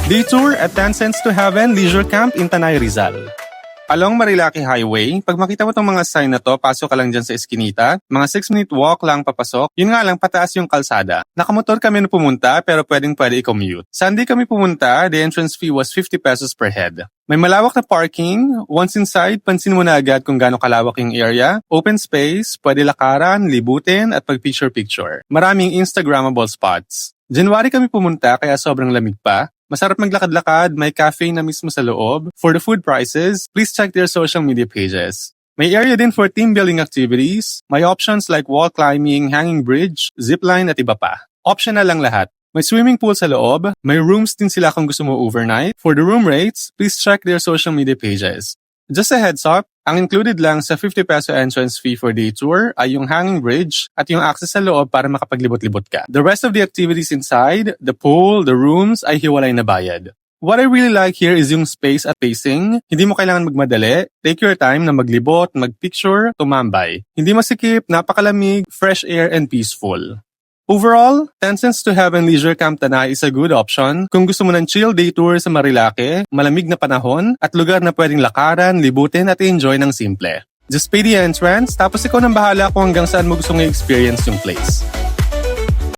Day tour at 10 Cents to Heaven Leisure Camp in Tanay, Rizal. Along Marilaki Highway, pag makita mo tong mga sign na to, pasok ka lang dyan sa Eskinita. Mga 6-minute walk lang papasok. Yun nga lang, pataas yung kalsada. Nakamotor kami na pumunta, pero pwede i-commute. Sunday kami pumunta, the entrance fee was 50 pesos per head. May malawak na parking. Once inside, pansin mo na agad kung gaano kalawak yung area. Open space, pwede lakaran, libutin, at pag-picture-picture. Maraming Instagrammable spots. January kami pumunta, kaya sobrang lamig pa. Masarap maglakad-lakad, may cafe na mismo sa loob. For the food prices, please check their social media pages. May area din for team building activities. May options like wall climbing, hanging bridge, zipline at iba pa. Optional lang lahat. May swimming pool sa loob. May rooms din sila kung gusto mo overnight. For the room rates, please check their social media pages. Just a heads up, ang included lang sa 50 peso entrance fee for day tour ay yung hanging bridge at yung access sa loob para makapaglibot-libot ka. The rest of the activities inside, the pool, the rooms ay hiwalay na bayad. What I really like here is yung space at pacing. Hindi mo kailangan magmadali. Take your time na maglibot, magpicture, tumambay. Hindi masikip, napakalamig, fresh air and peaceful. Overall, 10 Cents to Heaven Leisure Camp Tanay is a good option kung gusto mo ng chill day tour sa Marilaki, malamig na panahon, at lugar na pwedeng lakaran, libutin at enjoy ng simple. Just pay the entrance, tapos ikaw nang bahala kung hanggang saan mo gustong i-experience yung place.